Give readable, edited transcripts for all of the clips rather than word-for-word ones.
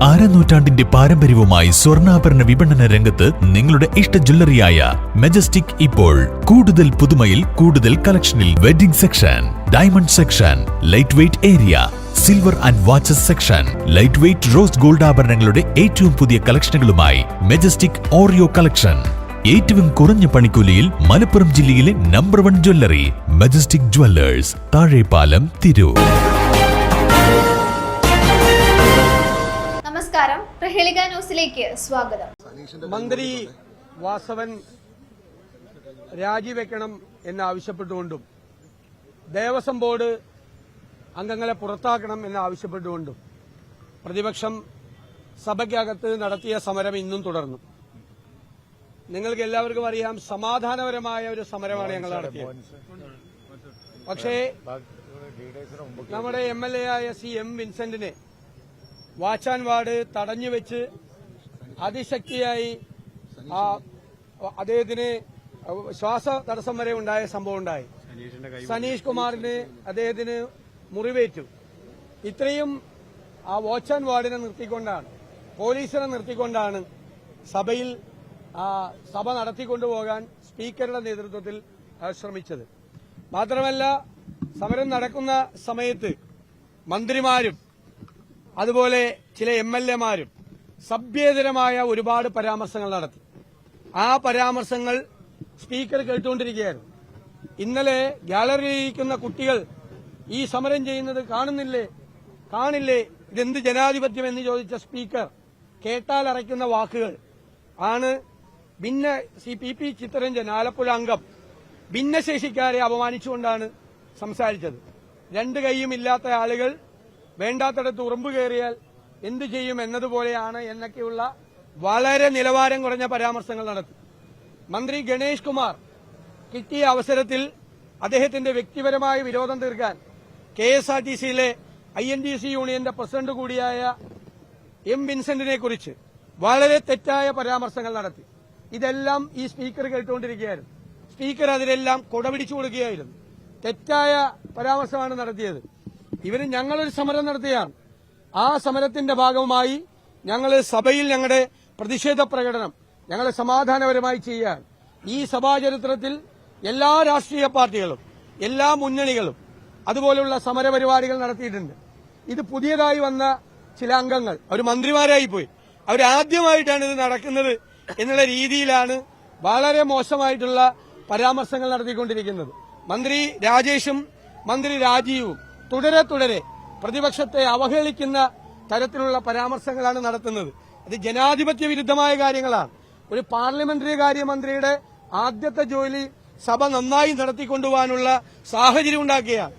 അരനൂറ്റാണ്ടിന്റെ പാരമ്പര്യവുമായി സ്വർണ്ണാഭരണ വിപണന രംഗത്ത് നിങ്ങളുടെ ഇഷ്ട ജ്വല്ലറിയായ മെജസ്റ്റിക് ഇപ്പോൾ കൂടുതൽ പുതുമയിൽ കൂടുതൽ കളക്ഷനിൽ wedding section, diamond section, light weight area, silver and watches section, light weight rose gold ആഭരണങ്ങളുടെ ഏറ്റവും പുതിയ കളക്ഷനുകളുമായി മെജസ്റ്റിക് ഓറിയോ കളക്ഷൻ. ഏറ്റവും കുറഞ്ഞ പണിക്കൂലിയിൽ മലപ്പുറം ജില്ലയിലെ number 1 jewellery majestic Jewellers, Thazhepalam, Tirur. നമസ്കാരം, പ്രഹേളിക ന്യൂസിലേക്ക് സ്വാഗതം. മന്ത്രി വാസവൻ രാജിവെക്കണം എന്നാവശ്യപ്പെട്ടുകൊണ്ടും ദേവസ്വം ബോർഡ് അംഗങ്ങളെ പുറത്താക്കണം എന്നാവശ്യപ്പെട്ടുകൊണ്ടും പ്രതിപക്ഷം സഭയ്ക്കകത്ത് നടത്തിയ സമരം ഇന്നും തുടർന്നു. നിങ്ങൾക്ക് എല്ലാവർക്കും അറിയാം, സമാധാനപരമായ ഒരു സമരമാണ് ഞങ്ങൾ നടത്തിയത്. പക്ഷേ നമ്മുടെ MLA ആയ CM വിൻസെന്റിനെ വാച്ച് ആൻഡ് വാർഡ് തടഞ്ഞുവെച്ച് അതിശക്തിയായി അദ്ദേഹത്തിന് ശ്വാസ തടസ്സം വരെ ഉണ്ടായ സംഭവം ഉണ്ടായി. സനീഷ് കുമാറിന് അദ്ദേഹത്തിന് മുറിവേറ്റു. ഇത്രയും ആ വാച്ച് ആൻഡ് വാർഡിനെ നിർത്തിക്കൊണ്ടാണ്, പോലീസിനെ നിർത്തിക്കൊണ്ടാണ് സഭയിൽ സഭ നടത്തിക്കൊണ്ടുപോകാൻ സ്പീക്കറുടെ നേതൃത്വത്തിൽ ശ്രമിച്ചത്. മാത്രമല്ല, സമരം നടക്കുന്ന സമയത്ത് മന്ത്രിമാരും അതുപോലെ ചില MLA-മാരും സഭ്യേതരമായ ഒരുപാട് പരാമർശങ്ങൾ നടത്തി. ആ പരാമർശങ്ങൾ സ്പീക്കർ കേട്ടുകൊണ്ടിരിക്കുകയായിരുന്നു. ഇന്നലെ ഗാലറിയിലിരിക്കുന്ന കുട്ടികൾ ഈ സമരം ചെയ്യുന്നത് കാണില്ലേ, ഇതെന്ത് ജനാധിപത്യം എന്ന് ചോദിച്ച സ്പീക്കർ കേട്ടാൽ അറയ്ക്കുന്ന വാക്കുകൾ ആണ്. PP ചിത്തരഞ്ജൻ, ആലപ്പുഴ അംഗം, ഭിന്നശേഷിക്കാരെ അപമാനിച്ചുകൊണ്ടാണ് സംസാരിച്ചത്. രണ്ട് കൈയും ഇല്ലാത്ത ആളുകൾ വേണ്ടാത്തടത്ത് ഉറുമ്പ് കയറിയാൽ എന്തു ചെയ്യും എന്നതുപോലെയാണ് എന്നൊക്കെയുള്ള വളരെ നിലവാരം കുറഞ്ഞ പരാമർശങ്ങൾ നടത്തി. മന്ത്രി ഗണേഷ് കുമാർ കിട്ടിയ അവസരത്തിൽ അദ്ദേഹത്തിന്റെ വ്യക്തിപരമായ വിരോധം തീർക്കാൻ KSRTCയിലെ INTC യൂണിയന്റെ പ്രസിഡന്റ് കൂടിയായ M വിൻസെന്റിനെ കുറിച്ച് വളരെ തെറ്റായ പരാമർശങ്ങൾ നടത്തി. ഇതെല്ലാം ഈ സ്പീക്കർ കേട്ടുകൊണ്ടിരിക്കുകയായിരുന്നു. സ്പീക്കർ അതിലെല്ലാം കൊടപിടിച്ചു കൊടുക്കുകയായിരുന്നു. തെറ്റായ പരാമർശമാണ് നടത്തിയത്. ഞങ്ങളൊരു സമരം നടത്തിയാണ്. ആ സമരത്തിന്റെ ഭാഗമായി ഞങ്ങൾ സഭയിൽ ഞങ്ങളുടെ പ്രതിഷേധ പ്രകടനം ഞങ്ങൾ സമാധാനപരമായി ചെയ്യാൻ ഈ സഭാചരിത്രത്തിൽ എല്ലാ രാഷ്ട്രീയ പാർട്ടികളും എല്ലാ മുന്നണികളും അതുപോലുള്ള സമരപരിപാടികൾ നടത്തിയിട്ടുണ്ട്. ഇത് പുതിയതായി വന്ന ചില അംഗങ്ങൾ അവർ മന്ത്രിമാരായി പോയി. അവരാദ്യമായിട്ടാണ് ഇത് നടക്കുന്നത് എന്നുള്ള രീതിയിലാണ് വളരെ മോശമായിട്ടുള്ള പരാമർശങ്ങൾ നടത്തിക്കൊണ്ടിരിക്കുന്നത്. മന്ത്രി രാജേഷും മന്ത്രി രാജീവും തുടരെ പ്രതിപക്ഷത്തെ അവഹേളിക്കുന്ന തരത്തിലുള്ള പരാമർശങ്ങളാണ് നടത്തുന്നത്. അത് ജനാധിപത്യ വിരുദ്ധമായ കാര്യങ്ങളാണ്. ഒരു പാർലമെന്ററി കാര്യമന്ത്രിയുടെ ആദ്യത്തെ ജോലി സഭ നന്നായി നടത്തിക്കൊണ്ടുപോകാനുള്ള സാഹചര്യം ഉണ്ടാക്കുകയാണ്.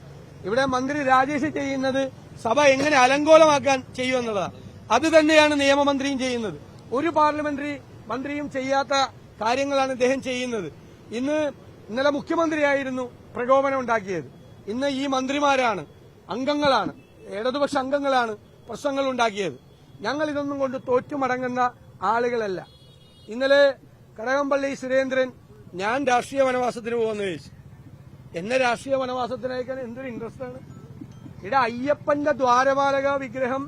ഇവിടെ മന്ത്രി രാജേഷ് ചെയ്യുന്നത് സഭ എങ്ങനെ അലങ്കോലമാക്കാൻ ചെയ്യുമെന്നതാണ്. അത് തന്നെയാണ് നിയമമന്ത്രിയും ചെയ്യുന്നത്. ഒരു പാർലമെന്ററി മന്ത്രിയും ചെയ്യാത്ത കാര്യങ്ങളാണ് ഇദ്ദേഹം ചെയ്യുന്നത്. ഇന്നലെ മുഖ്യമന്ത്രിയായിരുന്നു പ്രകോപനം ഉണ്ടാക്കിയത്. ഇന്ന് ഈ മന്ത്രിമാരാണ്, അംഗങ്ങളാണ്, ഇടതുപക്ഷ അംഗങ്ങളാണ് പ്രശ്നങ്ങൾ ഉണ്ടാക്കിയത്. ഞങ്ങൾ ഇതൊന്നും കൊണ്ട് തോറ്റുമടങ്ങുന്ന ആളുകളല്ല. ഇന്നലെ കടകംപള്ളി സുരേന്ദ്രൻ ഞാൻ രാഷ്ട്രീയ വനവാസത്തിന് പോകുമെന്ന് ചോദിച്ചു. എന്നെ രാഷ്ട്രീയ വനവാസത്തിനയക്കാൻ എന്തൊരു ഇൻട്രസ്റ്റ് ആണ്. ഇവിടെ അയ്യപ്പന്റെ ദ്വാരപാലക വിഗ്രഹം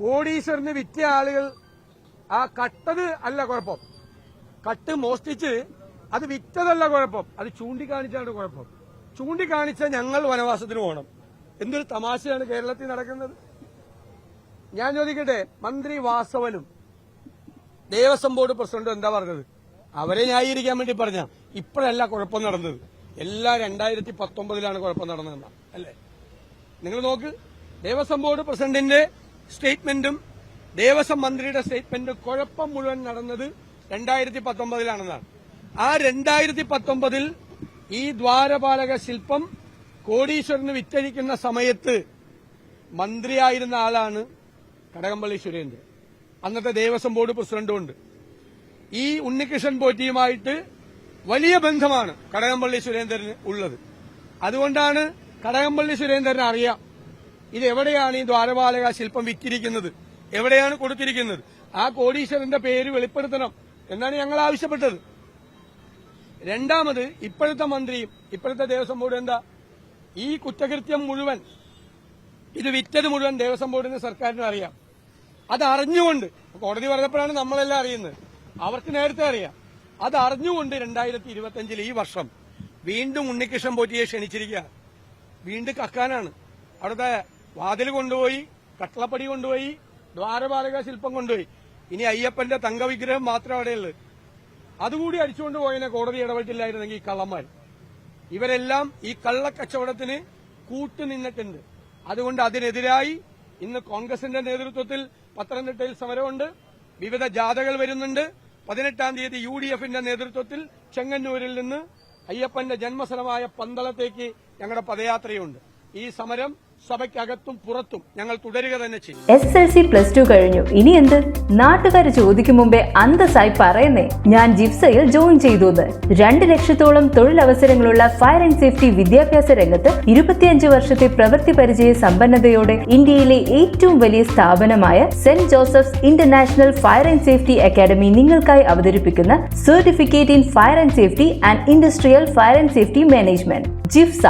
കോടീശ്വരന് വിറ്റ ആളുകൾ ആ കട്ടത് അല്ല കുഴപ്പം, കട്ട് മോഷ്ടിച്ച് അത് വിറ്റതല്ല കുഴപ്പം, അത് ചൂണ്ടിക്കാണിച്ചാണ് കുഴപ്പം. ചൂണ്ടിക്കാണിച്ച ഞങ്ങൾ വനവാസത്തിന് പോകണം. എന്തൊരു തമാശയാണ് കേരളത്തിൽ നടക്കുന്നത്. ഞാൻ ചോദിക്കട്ടെ, മന്ത്രി വാസവനും ദേവസ്വം ബോർഡ് പ്രസിഡന്റും എന്താ പറഞ്ഞത്? അവരെ ന്യായീകരിക്കാൻ വേണ്ടി പറഞ്ഞ ഇപ്പോഴല്ല കുഴപ്പം നടന്നത്, എല്ലാം 2019 കുഴപ്പം നടന്നതെന്നാ അല്ലേ? നിങ്ങൾ നോക്ക്, ദേവസ്വം ബോർഡ് പ്രസിഡന്റിന്റെ സ്റ്റേറ്റ്മെന്റും ദേവസ്വം മന്ത്രിയുടെ സ്റ്റേറ്റ്മെന്റും കുഴപ്പം മുഴുവൻ നടന്നത് 2019 ആ 2019 ഈ ദ്വാരപാലക ശില്പം കോടീശ്വരന് വിറ്റഴിക്കുന്ന സമയത്ത് മന്ത്രിയായിരുന്ന ആളാണ് കടകംപള്ളി സുരേന്ദ്രൻ. അന്നത്തെ ദേവസ്വം ബോർഡ് പ്രസിഡന്റുമുണ്ട്. ഈ ഉണ്ണികൃഷ്ണൻ പോറ്റിയുമായിട്ട് വലിയ ബന്ധമാണ് കടകംപള്ളി സുരേന്ദ്രന് ഉള്ളത്. അതുകൊണ്ടാണ് കടകംപള്ളി സുരേന്ദ്രന് അറിയാം ഇത് എവിടെയാണ് ഈ ദ്വാരപാലക ശില്പം വിറ്റിരിക്കുന്നത്, എവിടെയാണ് കൊടുത്തിരിക്കുന്നത്. ആ കോടീശ്വരന്റെ പേര് വെളിപ്പെടുത്തണം എന്നാണ് ഞങ്ങൾ ആവശ്യപ്പെട്ടത്. രണ്ടാമത്, ഇപ്പോഴത്തെ മന്ത്രിയും ഇപ്പോഴത്തെ ദേവസ്വം ബോർഡ് എന്താ ഈ കുറ്റകൃത്യം മുഴുവൻ, ഇത് വിറ്റത് മുഴുവൻ ദേവസ്വം ബോർഡിന് സർക്കാരിന് അറിയാം. അത് അറിഞ്ഞുകൊണ്ട്, കോടതി പറഞ്ഞപ്പോഴാണ് നമ്മളെല്ലാം അറിയുന്നത്, അവർക്ക് നേരത്തെ അറിയാം. അത് അറിഞ്ഞുകൊണ്ട് 2025 ഈ വർഷം വീണ്ടും ഉണ്ണികൃഷ്ണൻ പോറ്റിയെ ക്ഷണിച്ചിരിക്കുക. വീണ്ടും കക്കാനാണ്. അവിടുത്തെ വാതിൽ കൊണ്ടുപോയി, കട്ടളപ്പടി കൊണ്ടുപോയി, ദ്വാരപാലക ശില്പം കൊണ്ടുപോയി. ഇനി അയ്യപ്പന്റെ തങ്കവിഗ്രഹം മാത്രം അവിടെയുള്ളത്. അതുകൂടി അടിച്ചുകൊണ്ട് പോയതിനെ കോടതി ഇടപെട്ടില്ലായിരുന്നെങ്കിൽ ഈ കള്ളന്മാർ ഇവരെല്ലാം ഈ കള്ളക്കച്ചവടത്തിന് കൂട്ടുനിന്നിട്ടുണ്ട്. അതുകൊണ്ട് അതിനെതിരായി ഇന്ന് കോൺഗ്രസിന്റെ നേതൃത്വത്തിൽ പത്തനംതിട്ടയിൽ സമരമുണ്ട്. വിവിധ ജാഥകൾ വരുന്നുണ്ട്. 18-ാം തീയതി UDFന്റെ നേതൃത്വത്തിൽ ചെങ്ങന്നൂരിൽ നിന്ന് അയ്യപ്പന്റെ ജന്മസ്ഥലമായ പന്തളത്തേക്ക് ഞങ്ങളുടെ പദയാത്രയുണ്ട്. ഈ സമരം സഭയ്ക്കകത്തും പുറത്തും ഞങ്ങൾ തുടരുക തന്നെ ചെയ്യും. SSLC +2 കഴിഞ്ഞു, ഇനി എന്ത്? നാട്ടുകാർ ചോദിക്കും മുമ്പേ അന്തസ്സായി പറയുന്നേ, ഞാൻ ജിഫ്സയിൽ ജോയിൻ ചെയ്തു. 2 ലക്ഷത്തോളം തൊഴിലവസരങ്ങളുള്ള ഫയർ ആൻഡ് സേഫ്റ്റി വിദ്യാഭ്യാസ രംഗത്ത് 25 വർഷത്തെ പ്രവൃത്തി പരിചയ സമ്പന്നതയോടെ ഇന്ത്യയിലെ ഏറ്റവും വലിയ സ്ഥാപനമായ Saint Joseph's International Fire and Safety Academy നിങ്ങൾക്കായി അവതരിപ്പിക്കുന്ന certificate in fire and safety and industrial fire and safety management ജിഫ്സ.